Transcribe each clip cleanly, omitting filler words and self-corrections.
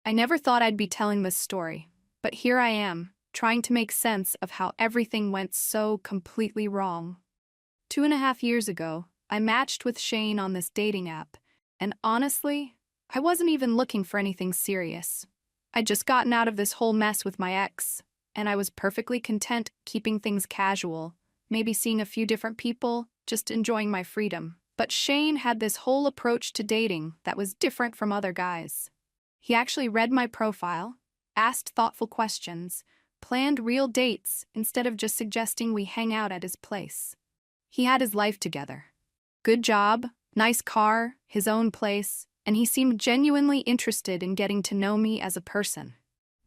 I never thought I'd be telling this story, but here I am, trying to make sense of how everything went so completely wrong. 2.5 years ago, I matched with Shane on this dating app, and honestly, I wasn't even looking for anything serious. I'd just gotten out of this whole mess with my ex, and I was perfectly content keeping things casual, maybe seeing a few different people, just enjoying my freedom. But Shane had this whole approach to dating that was different from other guys. He actually read my profile, asked thoughtful questions, planned real dates instead of just suggesting we hang out at his place. He had his life together. Good job, nice car, his own place, and he seemed genuinely interested in getting to know me as a person.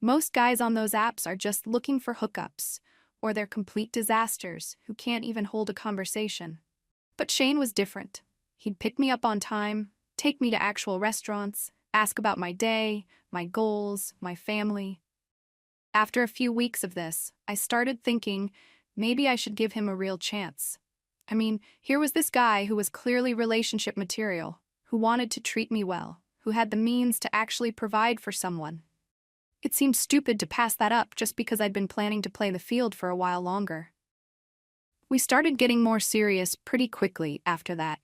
Most guys on those apps are just looking for hookups, or they're complete disasters who can't even hold a conversation. But Shane was different. He'd pick me up on time, take me to actual restaurants, ask about my day, my goals, my family. After a few weeks of this, I started thinking maybe I should give him a real chance. I mean, here was this guy who was clearly relationship material, who wanted to treat me well, who had the means to actually provide for someone. It seemed stupid to pass that up just because I'd been planning to play the field for a while longer. We started getting more serious pretty quickly after that.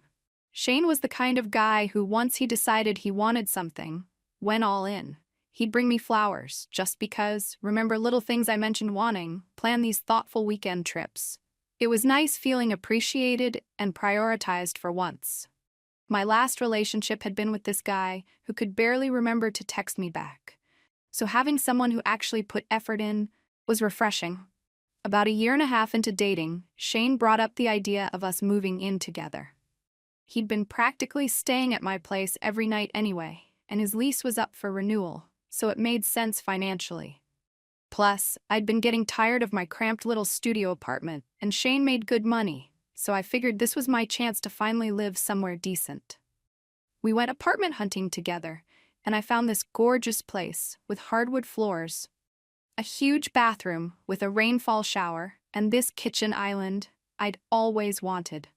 Shane was the kind of guy who, once he decided he wanted something, went all in. He'd bring me flowers, just because, remember little things I mentioned wanting, plan these thoughtful weekend trips. It was nice feeling appreciated and prioritized for once. My last relationship had been with this guy who could barely remember to text me back. So having someone who actually put effort in was refreshing. About 1.5 years into dating, Shane brought up the idea of us moving in together. He'd been practically staying at my place every night anyway, and his lease was up for renewal, so it made sense financially. Plus, I'd been getting tired of my cramped little studio apartment, and Shane made good money, so I figured this was my chance to finally live somewhere decent. We went apartment hunting together, and I found this gorgeous place with hardwood floors, a huge bathroom with a rainfall shower, and this kitchen island I'd always wanted.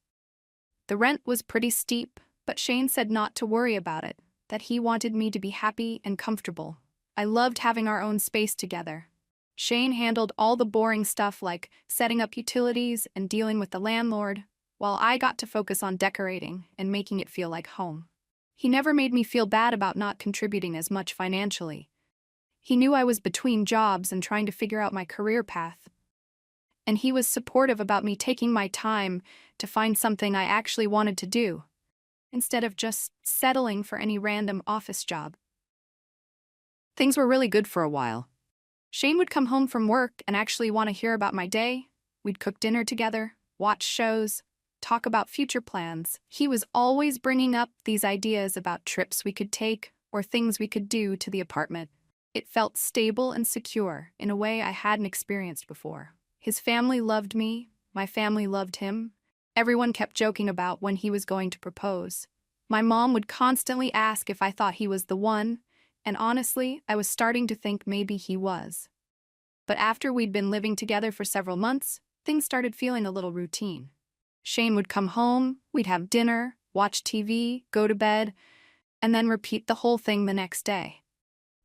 The rent was pretty steep, but Shane said not to worry about it, that he wanted me to be happy and comfortable. I loved having our own space together. Shane handled all the boring stuff like setting up utilities and dealing with the landlord, while I got to focus on decorating and making it feel like home. He never made me feel bad about not contributing as much financially. He knew I was between jobs and trying to figure out my career path. And he was supportive about me taking my time to find something I actually wanted to do, instead of just settling for any random office job. Things were really good for a while. Shane would come home from work and actually want to hear about my day. We'd cook dinner together, watch shows, talk about future plans. He was always bringing up these ideas about trips we could take or things we could do to the apartment. It felt stable and secure in a way I hadn't experienced before. His family loved me, my family loved him. Everyone kept joking about when he was going to propose. My mom would constantly ask if I thought he was the one, and honestly, I was starting to think maybe he was. But after we'd been living together for several months, things started feeling a little routine. Shane would come home, we'd have dinner, watch TV, go to bed, and then repeat the whole thing the next day.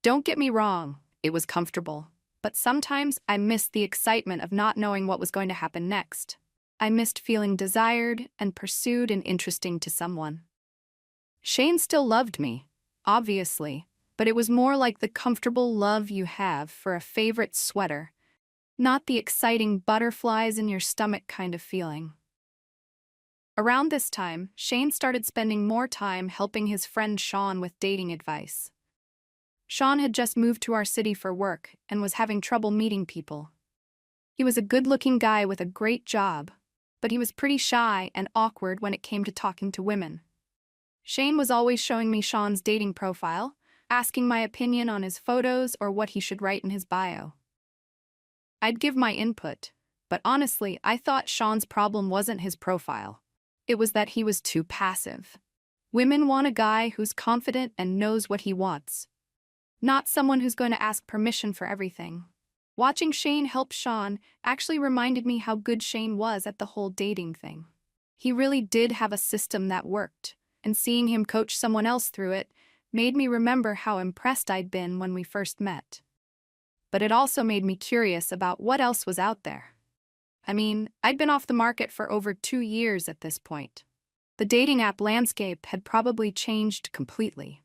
Don't get me wrong, it was comfortable, but sometimes I missed the excitement of not knowing what was going to happen next. I missed feeling desired and pursued and interesting to someone. Shane still loved me, obviously, but it was more like the comfortable love you have for a favorite sweater, not the exciting butterflies in your stomach kind of feeling. Around this time, Shane started spending more time helping his friend Sean with dating advice. Sean had just moved to our city for work and was having trouble meeting people. He was a good-looking guy with a great job, but he was pretty shy and awkward when it came to talking to women. Shane was always showing me Sean's dating profile, asking my opinion on his photos or what he should write in his bio. I'd give my input, but honestly, I thought Sean's problem wasn't his profile. It was that he was too passive. Women want a guy who's confident and knows what he wants, not someone who's going to ask permission for everything. Watching Shane help Sean actually reminded me how good Shane was at the whole dating thing. He really did have a system that worked, and seeing him coach someone else through it made me remember how impressed I'd been when we first met. But it also made me curious about what else was out there. I mean, I'd been off the market for over 2 years at this point. The dating app landscape had probably changed completely.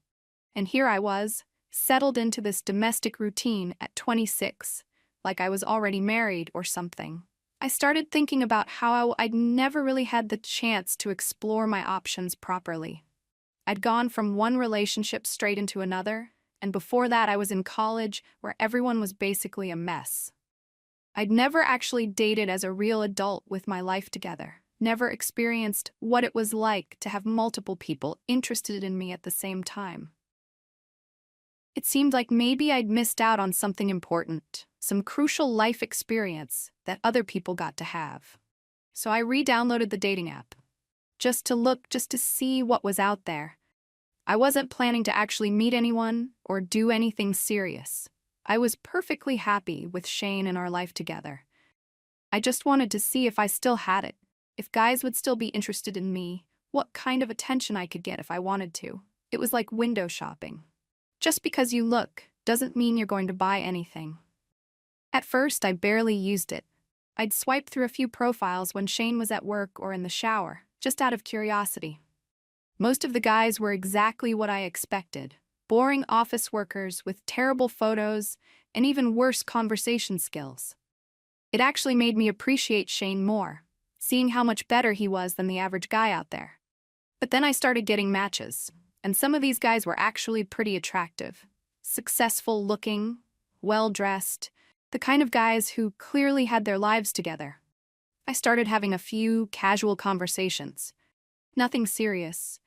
And here I was, settled into this domestic routine at 26, like I was already married or something. I started thinking about how I'd never really had the chance to explore my options properly. I'd gone from one relationship straight into another, and before that I was in college where everyone was basically a mess. I'd never actually dated as a real adult with my life together, never experienced what it was like to have multiple people interested in me at the same time. It seemed like maybe I'd missed out on something important, some crucial life experience that other people got to have. So I re-downloaded the dating app, just to see what was out there. I wasn't planning to actually meet anyone or do anything serious. I was perfectly happy with Shane and our life together. I just wanted to see if I still had it, if guys would still be interested in me, what kind of attention I could get if I wanted to. It was like window shopping. Just because you look doesn't mean you're going to buy anything. At first, I barely used it. I'd swipe through a few profiles when Shane was at work or in the shower, just out of curiosity. Most of the guys were exactly what I expected. Boring office workers with terrible photos and even worse conversation skills. It actually made me appreciate Shane more, seeing how much better he was than the average guy out there. But then I started getting matches, and some of these guys were actually pretty attractive. Successful looking, well-dressed, the kind of guys who clearly had their lives together. I started having a few casual conversations. Nothing serious.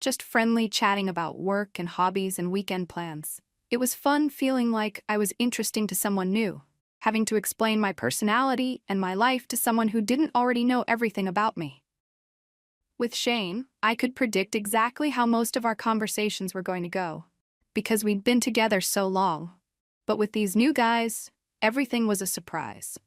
Just friendly chatting about work and hobbies and weekend plans. It was fun feeling like I was interesting to someone new, having to explain my personality and my life to someone who didn't already know everything about me. With Shane, I could predict exactly how most of our conversations were going to go, because we'd been together so long. But with these new guys, everything was a surprise.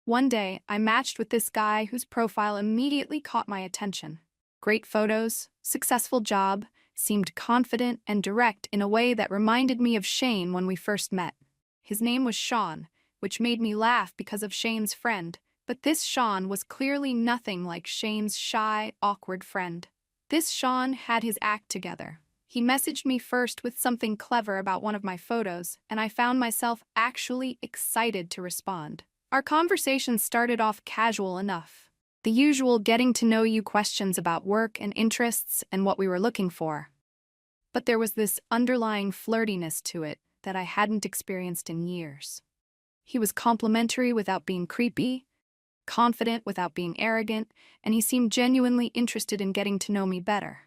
One day, I matched with this guy whose profile immediately caught my attention. Great photos, successful job, seemed confident and direct in a way that reminded me of Shane when we first met. His name was Sean, which made me laugh because of Shane's friend, but this Sean was clearly nothing like Shane's shy, awkward friend. This Sean had his act together. He messaged me first with something clever about one of my photos, and I found myself actually excited to respond. Our conversation started off casual enough. The usual getting-to-know-you questions about work and interests and what we were looking for. But there was this underlying flirtiness to it that I hadn't experienced in years. He was complimentary without being creepy, confident without being arrogant, and he seemed genuinely interested in getting to know me better.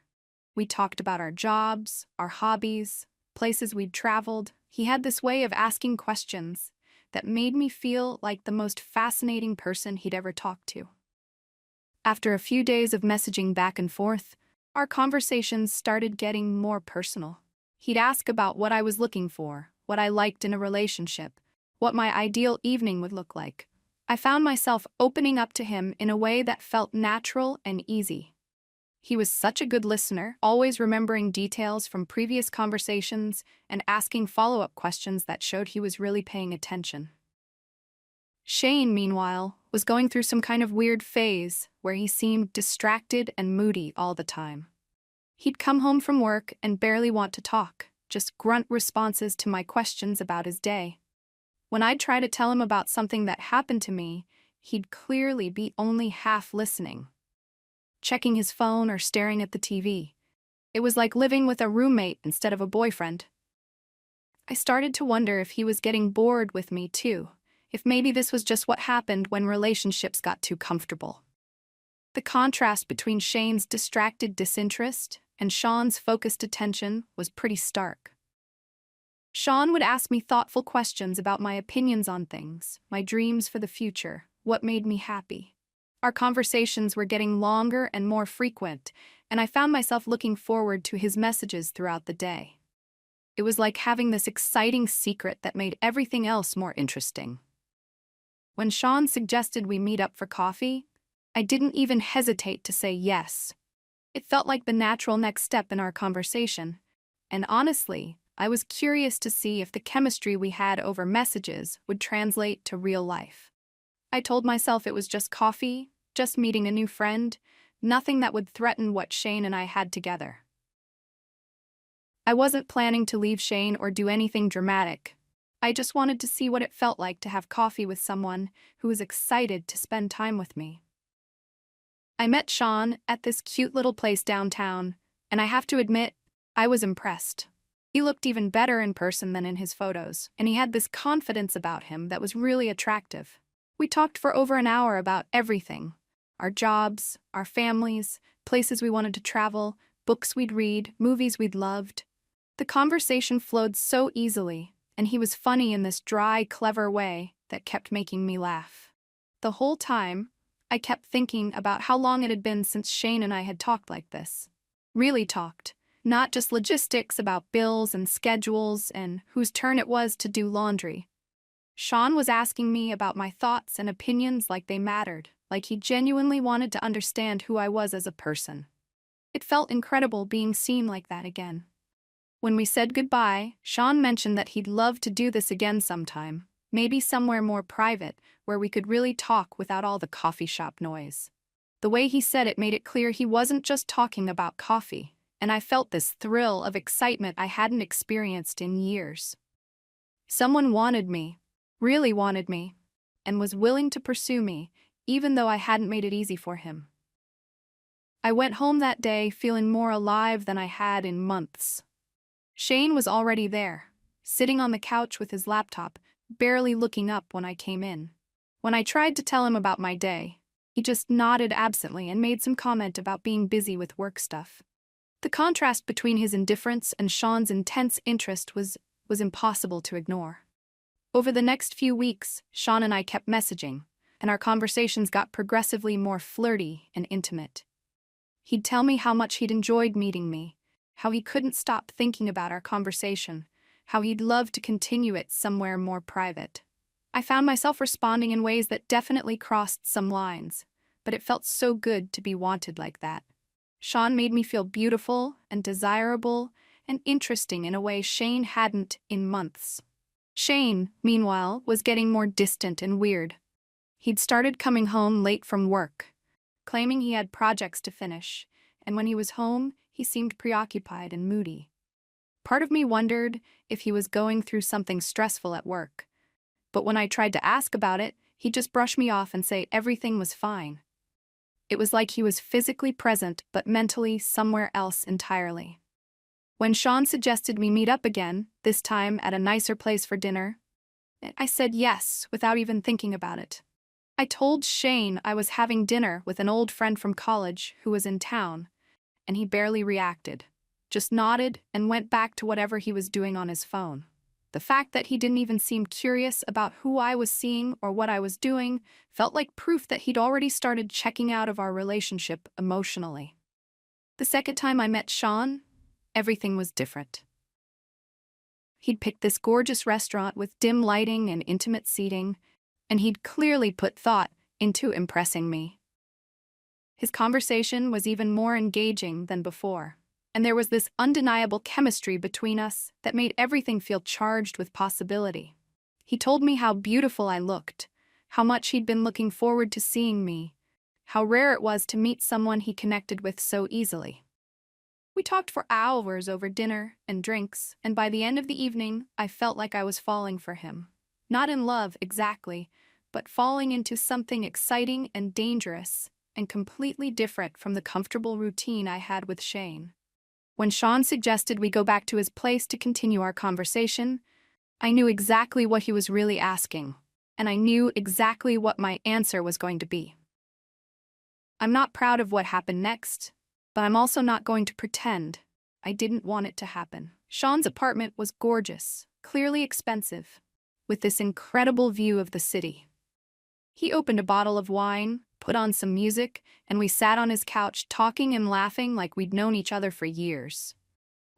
We talked about our jobs, our hobbies, places we'd traveled. He had this way of asking questions that made me feel like the most fascinating person he'd ever talked to. After a few days of messaging back and forth, our conversations started getting more personal. He'd ask about what I was looking for, what I liked in a relationship, what my ideal evening would look like. I found myself opening up to him in a way that felt natural and easy. He was such a good listener, always remembering details from previous conversations and asking follow-up questions that showed he was really paying attention. Shane, meanwhile, was going through some kind of weird phase where he seemed distracted and moody all the time. He'd come home from work and barely want to talk, just grunt responses to my questions about his day. When I'd try to tell him about something that happened to me, he'd clearly be only half listening, checking his phone or staring at the TV. It was like living with a roommate instead of a boyfriend. I started to wonder if he was getting bored with me too, if maybe this was just what happened when relationships got too comfortable. The contrast between Shane's distracted disinterest and Sean's focused attention was pretty stark. Sean would ask me thoughtful questions about my opinions on things, my dreams for the future, what made me happy. Our conversations were getting longer and more frequent, and I found myself looking forward to his messages throughout the day. It was like having this exciting secret that made everything else more interesting. When Sean suggested we meet up for coffee, I didn't even hesitate to say yes. It felt like the natural next step in our conversation. And honestly, I was curious to see if the chemistry we had over messages would translate to real life. I told myself it was just coffee, just meeting a new friend, nothing that would threaten what Shane and I had together. I wasn't planning to leave Shane or do anything dramatic. I just wanted to see what it felt like to have coffee with someone who was excited to spend time with me. I met Sean at this cute little place downtown, and I have to admit, I was impressed. He looked even better in person than in his photos, and he had this confidence about him that was really attractive. We talked for over an hour about everything: our jobs, our families, places we wanted to travel, books we'd read, movies we'd loved. The conversation flowed so easily, and he was funny in this dry, clever way that kept making me laugh. The whole time, I kept thinking about how long it had been since Shane and I had talked like this. Really talked. Not just logistics about bills and schedules and whose turn it was to do laundry. Sean was asking me about my thoughts and opinions like they mattered, like he genuinely wanted to understand who I was as a person. It felt incredible being seen like that again. When we said goodbye, Sean mentioned that he'd love to do this again sometime, maybe somewhere more private, where we could really talk without all the coffee shop noise. The way he said it made it clear he wasn't just talking about coffee, and I felt this thrill of excitement I hadn't experienced in years. Someone wanted me, really wanted me, and was willing to pursue me, even though I hadn't made it easy for him. I went home that day feeling more alive than I had in months. Shane was already there, sitting on the couch with his laptop, barely looking up when I came in. When I tried to tell him about my day, he just nodded absently and made some comment about being busy with work stuff. The contrast between his indifference and Sean's intense interest was impossible to ignore. Over the next few weeks, Sean and I kept messaging, and our conversations got progressively more flirty and intimate. He'd tell me how much he'd enjoyed meeting me, how he couldn't stop thinking about our conversation, how he'd love to continue it somewhere more private. I found myself responding in ways that definitely crossed some lines, but it felt so good to be wanted like that. Sean made me feel beautiful and desirable and interesting in a way Shane hadn't in months. Shane, meanwhile, was getting more distant and weird. He'd started coming home late from work, claiming he had projects to finish, and when he was home, he seemed preoccupied and moody. Part of me wondered if he was going through something stressful at work, but when I tried to ask about it, he'd just brush me off and say everything was fine. It was like he was physically present but mentally somewhere else entirely. When Sean suggested we meet up again, this time at a nicer place for dinner, I said yes without even thinking about it. I told Shane I was having dinner with an old friend from college who was in town, and he barely reacted, just nodded and went back to whatever he was doing on his phone. The fact that he didn't even seem curious about who I was seeing or what I was doing felt like proof that he'd already started checking out of our relationship emotionally. The second time I met Sean, everything was different. He'd picked this gorgeous restaurant with dim lighting and intimate seating, and he'd clearly put thought into impressing me. His conversation was even more engaging than before, and there was this undeniable chemistry between us that made everything feel charged with possibility. He told me how beautiful I looked, how much he'd been looking forward to seeing me, how rare it was to meet someone he connected with so easily. We talked for hours over dinner and drinks, and by the end of the evening, I felt like I was falling for him. Not in love, exactly, but falling into something exciting and dangerous, and completely different from the comfortable routine I had with Shane. When Sean suggested we go back to his place to continue our conversation, I knew exactly what he was really asking, and I knew exactly what my answer was going to be. I'm not proud of what happened next, but I'm also not going to pretend I didn't want it to happen. Sean's apartment was gorgeous, clearly expensive, with this incredible view of the city. He opened a bottle of wine, put on some music, and we sat on his couch talking and laughing like we'd known each other for years.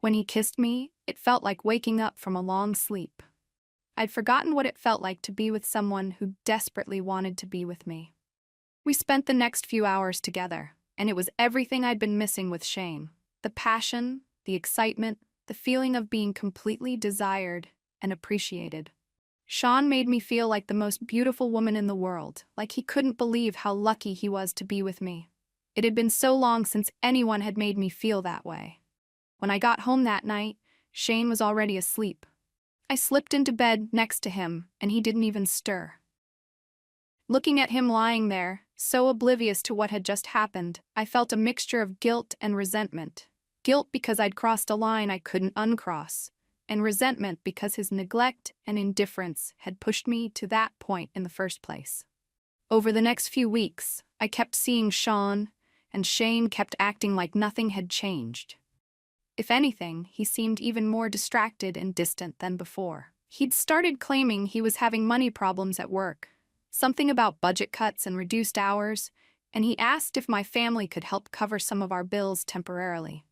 When he kissed me, it felt like waking up from a long sleep. I'd forgotten what it felt like to be with someone who desperately wanted to be with me. We spent the next few hours together, and it was everything I'd been missing with Shane. The passion, the excitement, the feeling of being completely desired and appreciated. Sean made me feel like the most beautiful woman in the world, like he couldn't believe how lucky he was to be with me. It had been so long since anyone had made me feel that way. When I got home that night, Shane was already asleep. I slipped into bed next to him, and he didn't even stir. Looking at him lying there, so oblivious to what had just happened, I felt a mixture of guilt and resentment. Guilt because I'd crossed a line I couldn't uncross, and resentment because his neglect and indifference had pushed me to that point in the first place. Over the next few weeks, I kept seeing Sean, and Shane kept acting like nothing had changed. If anything, he seemed even more distracted and distant than before. He'd started claiming he was having money problems at work, something about budget cuts and reduced hours, and he asked if my family could help cover some of our bills temporarily.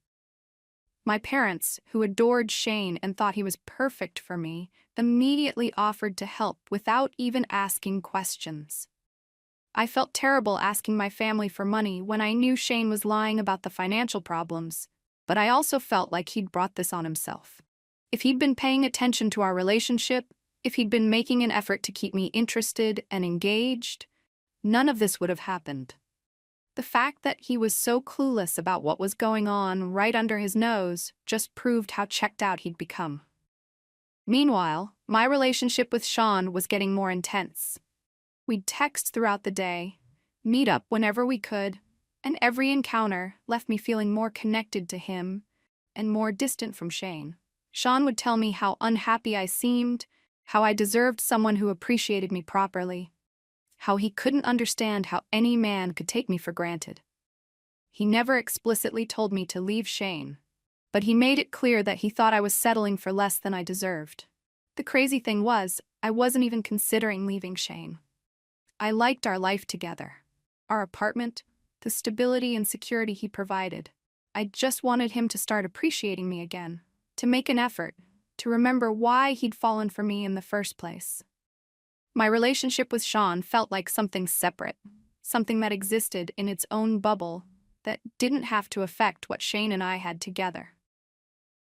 My parents, who adored Shane and thought he was perfect for me, immediately offered to help without even asking questions. I felt terrible asking my family for money when I knew Shane was lying about the financial problems, but I also felt like he'd brought this on himself. If he'd been paying attention to our relationship, if he'd been making an effort to keep me interested and engaged, none of this would have happened. The fact that he was so clueless about what was going on right under his nose just proved how checked out he'd become. Meanwhile, my relationship with Sean was getting more intense. We'd text throughout the day, meet up whenever we could, and every encounter left me feeling more connected to him and more distant from Shane. Sean would tell me how unhappy I seemed, how I deserved someone who appreciated me properly, how he couldn't understand how any man could take me for granted. He never explicitly told me to leave Shane, but he made it clear that he thought I was settling for less than I deserved. The crazy thing was, I wasn't even considering leaving Shane. I liked our life together, our apartment, the stability and security he provided. I just wanted him to start appreciating me again, to make an effort, to remember why he'd fallen for me in the first place. My relationship with Sean felt like something separate, something that existed in its own bubble that didn't have to affect what Shane and I had together.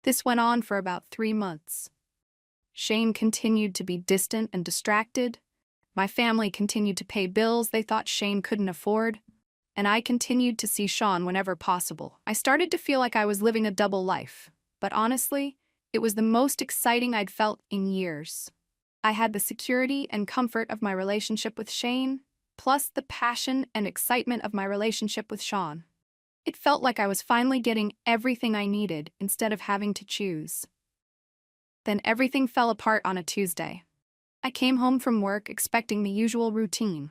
This went on for about 3 months. Shane continued to be distant and distracted. My family continued to pay bills they thought Shane couldn't afford, and I continued to see Sean whenever possible. I started to feel like I was living a double life, but honestly, it was the most exciting I'd felt in years. I had the security and comfort of my relationship with Shane, plus the passion and excitement of my relationship with Sean. It felt like I was finally getting everything I needed instead of having to choose. Then everything fell apart on a Tuesday. I came home from work expecting the usual routine.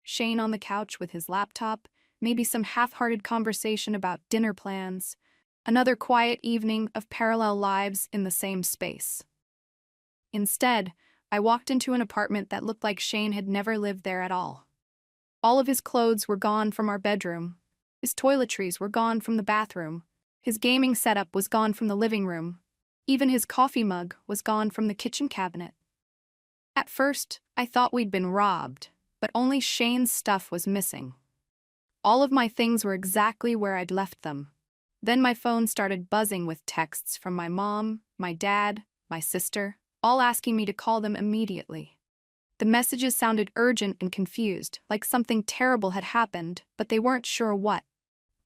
Shane on the couch with his laptop, maybe some half-hearted conversation about dinner plans, another quiet evening of parallel lives in the same space. Instead, I walked into an apartment that looked like Shane had never lived there at all. All of his clothes were gone from our bedroom. His toiletries were gone from the bathroom. His gaming setup was gone from the living room. Even his coffee mug was gone from the kitchen cabinet. At first, I thought we'd been robbed, but only Shane's stuff was missing. All of my things were exactly where I'd left them. Then my phone started buzzing with texts from my mom, my dad, my sister, all asking me to call them immediately. The messages sounded urgent and confused, like something terrible had happened, but they weren't sure what.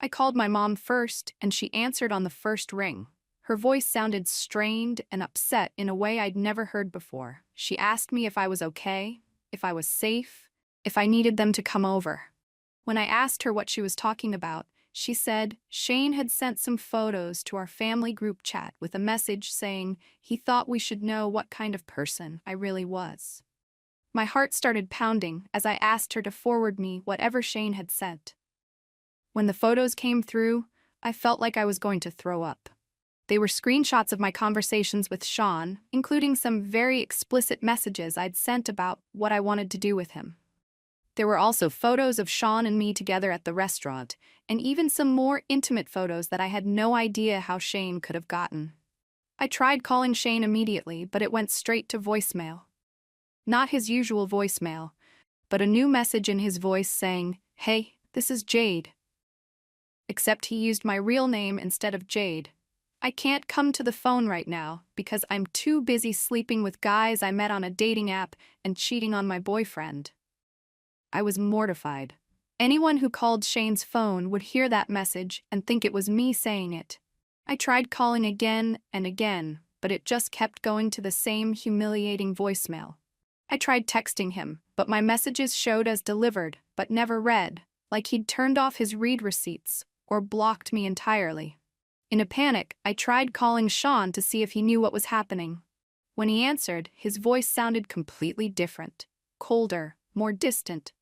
I called my mom first, and she answered on the first ring. Her voice sounded strained and upset in a way I'd never heard before. She asked me if I was okay, if I was safe, if I needed them to come over. When I asked her what she was talking about, she said Shane had sent some photos to our family group chat with a message saying he thought we should know what kind of person I really was. My heart started pounding as I asked her to forward me whatever Shane had sent. When the photos came through, I felt like I was going to throw up. They were screenshots of my conversations with Sean, including some very explicit messages I'd sent about what I wanted to do with him. There were also photos of Sean and me together at the restaurant, and even some more intimate photos that I had no idea how Shane could have gotten. I tried calling Shane immediately, but it went straight to voicemail. Not his usual voicemail, but a new message in his voice saying, "Hey, this is Jade." Except he used my real name instead of Jade. I can't come to the phone right now because I'm too busy sleeping with guys I met on a dating app and cheating on my boyfriend. I was mortified. Anyone who called Shane's phone would hear that message and think it was me saying it. I tried calling again and again, but it just kept going to the same humiliating voicemail. I tried texting him, but my messages showed as delivered, but never read, like he'd turned off his read receipts or blocked me entirely. In a panic, I tried calling Sean to see if he knew what was happening. When he answered, his voice sounded completely different, colder, more distant.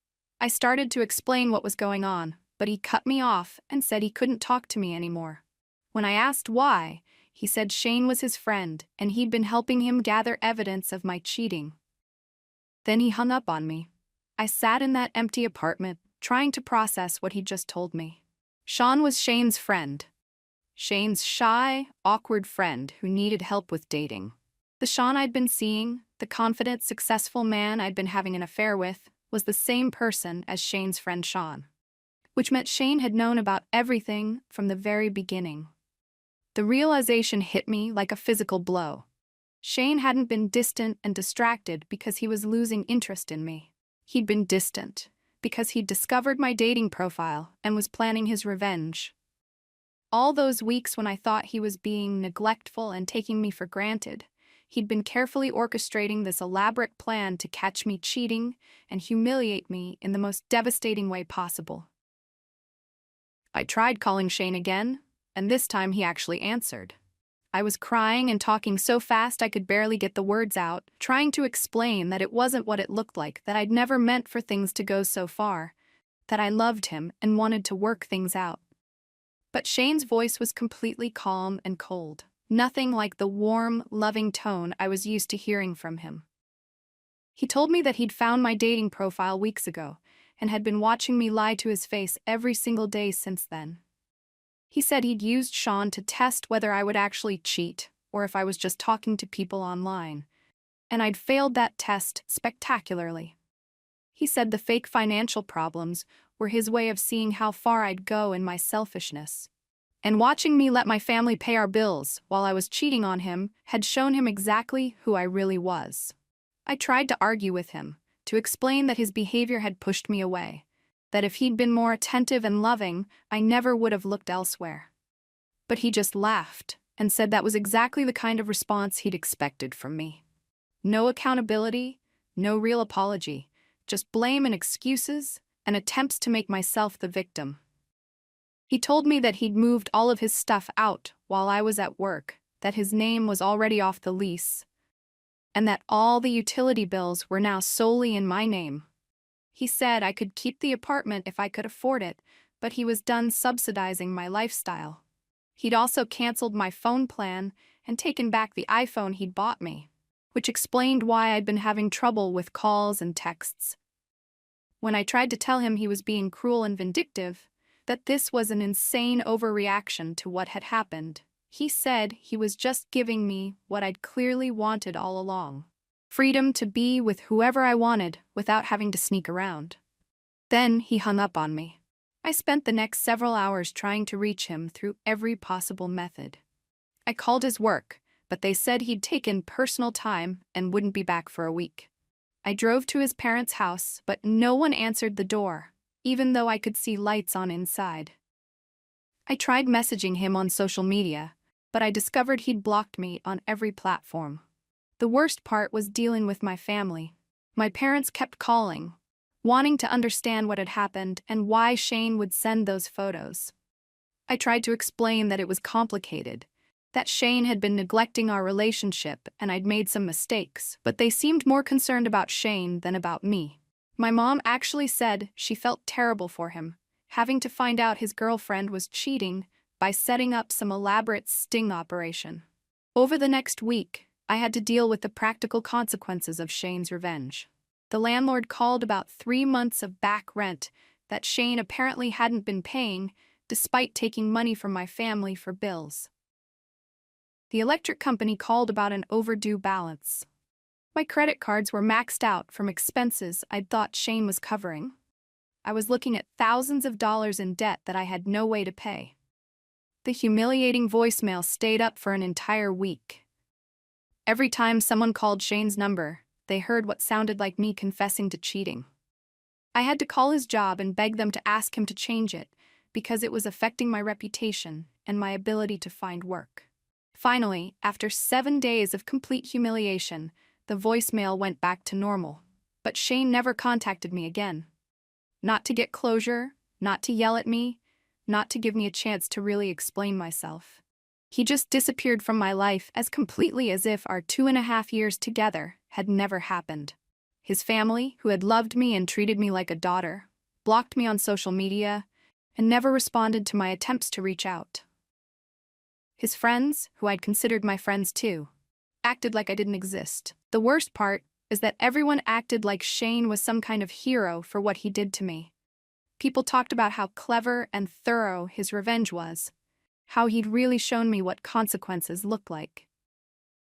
I started to explain what was going on, but he cut me off and said he couldn't talk to me anymore. When I asked why, he said Shane was his friend and he'd been helping him gather evidence of my cheating. Then he hung up on me. I sat in that empty apartment, trying to process what he'd just told me. Sean was Shane's friend. Shane's shy, awkward friend who needed help with dating. The Sean I'd been seeing, the confident, successful man I'd been having an affair with, was the same person as Shane's friend Sean. Which meant Shane had known about everything from the very beginning. The realization hit me like a physical blow. Shane hadn't been distant and distracted because he was losing interest in me. He'd been distant because he'd discovered my dating profile and was planning his revenge. All those weeks when I thought he was being neglectful and taking me for granted, he'd been carefully orchestrating this elaborate plan to catch me cheating and humiliate me in the most devastating way possible. I tried calling Shane again, and this time he actually answered. I was crying and talking so fast I could barely get the words out, trying to explain that it wasn't what it looked like, that I'd never meant for things to go so far, that I loved him and wanted to work things out. But Shane's voice was completely calm and cold, nothing like the warm, loving tone I was used to hearing from him. He told me that he'd found my dating profile weeks ago and had been watching me lie to his face every single day since then. He said he'd used Sean to test whether I would actually cheat or if I was just talking to people online, and I'd failed that test spectacularly. He said the fake financial problems were his way of seeing how far I'd go in my selfishness. And watching me let my family pay our bills while I was cheating on him had shown him exactly who I really was. I tried to argue with him, to explain that his behavior had pushed me away, that if he'd been more attentive and loving, I never would have looked elsewhere. But he just laughed and said that was exactly the kind of response he'd expected from me. No accountability, no real apology, just blame and excuses and attempts to make myself the victim. He told me that he'd moved all of his stuff out while I was at work, that his name was already off the lease, and that all the utility bills were now solely in my name. He said I could keep the apartment if I could afford it, but he was done subsidizing my lifestyle. He'd also canceled my phone plan and taken back the iPhone he'd bought me, which explained why I'd been having trouble with calls and texts. When I tried to tell him he was being cruel and vindictive, that this was an insane overreaction to what had happened, he said he was just giving me what I'd clearly wanted all along. Freedom to be with whoever I wanted without having to sneak around. Then he hung up on me. I spent the next several hours trying to reach him through every possible method. I called his work, but they said he'd taken personal time and wouldn't be back for a week. I drove to his parents' house, but no one answered the door, even though I could see lights on inside. I tried messaging him on social media, but I discovered he'd blocked me on every platform. The worst part was dealing with my family. My parents kept calling, wanting to understand what had happened and why Shane would send those photos. I tried to explain that it was complicated, that Shane had been neglecting our relationship and I'd made some mistakes, but they seemed more concerned about Shane than about me. My mom actually said she felt terrible for him, having to find out his girlfriend was cheating by setting up some elaborate sting operation. Over the next week, I had to deal with the practical consequences of Shane's revenge. The landlord called about 3 months of back rent that Shane apparently hadn't been paying, despite taking money from my family for bills. The electric company called about an overdue balance. My credit cards were maxed out from expenses I'd thought Shane was covering. I was looking at thousands of dollars in debt that I had no way to pay. The humiliating voicemail stayed up for an entire week. Every time someone called Shane's number, they heard what sounded like me confessing to cheating. I had to call his job and beg them to ask him to change it because it was affecting my reputation and my ability to find work. Finally, after 7 days of complete humiliation, the voicemail went back to normal. But Shane never contacted me again. Not to get closure, not to yell at me, not to give me a chance to really explain myself. He just disappeared from my life as completely as if our 2.5 years together had never happened. His family, who had loved me and treated me like a daughter, blocked me on social media and never responded to my attempts to reach out. His friends, who I'd considered my friends too, acted like I didn't exist. The worst part is that everyone acted like Shane was some kind of hero for what he did to me. People talked about how clever and thorough his revenge was, how he'd really shown me what consequences looked like.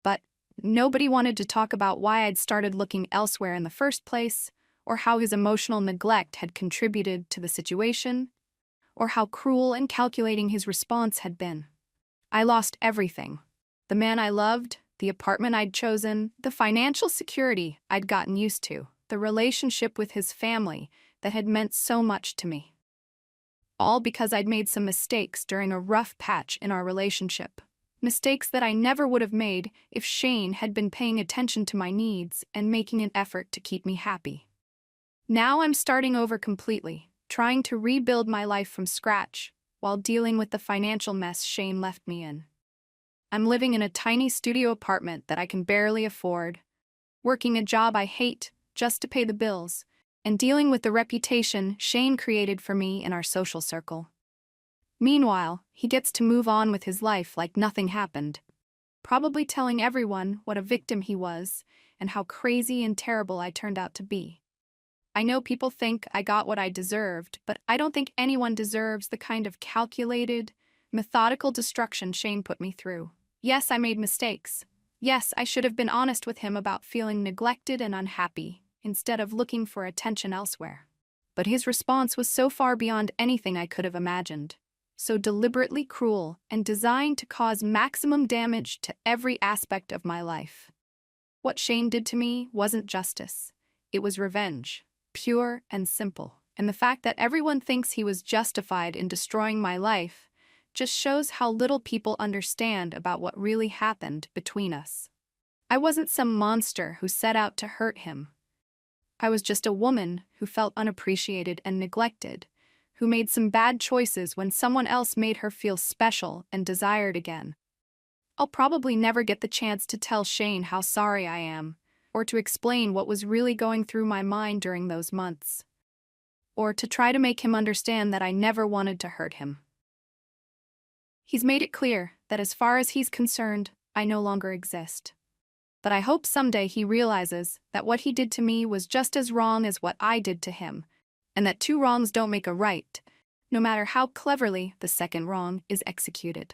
But nobody wanted to talk about why I'd started looking elsewhere in the first place, or how his emotional neglect had contributed to the situation, or how cruel and calculating his response had been. I lost everything. The man I loved, the apartment I'd chosen, the financial security I'd gotten used to, the relationship with his family that had meant so much to me. All because I'd made some mistakes during a rough patch in our relationship. Mistakes that I never would have made if Shane had been paying attention to my needs and making an effort to keep me happy. Now I'm starting over completely, trying to rebuild my life from scratch while dealing with the financial mess Shane left me in. I'm living in a tiny studio apartment that I can barely afford, working a job I hate just to pay the bills, and dealing with the reputation Shane created for me in our social circle. Meanwhile, he gets to move on with his life like nothing happened, probably telling everyone what a victim he was and how crazy and terrible I turned out to be. I know people think I got what I deserved, but I don't think anyone deserves the kind of calculated, methodical destruction Shane put me through. Yes, I made mistakes. Yes, I should have been honest with him about feeling neglected and unhappy, instead of looking for attention elsewhere. But his response was so far beyond anything I could have imagined, so deliberately cruel and designed to cause maximum damage to every aspect of my life. What Shane did to me wasn't justice. It was revenge, pure and simple. And the fact that everyone thinks he was justified in destroying my life just shows how little people understand about what really happened between us. I wasn't some monster who set out to hurt him. I was just a woman who felt unappreciated and neglected, who made some bad choices when someone else made her feel special and desired again. I'll probably never get the chance to tell Shane how sorry I am, or to explain what was really going through my mind during those months, or to try to make him understand that I never wanted to hurt him. He's made it clear that as far as he's concerned, I no longer exist. But I hope someday he realizes that what he did to me was just as wrong as what I did to him, and that two wrongs don't make a right, no matter how cleverly the second wrong is executed.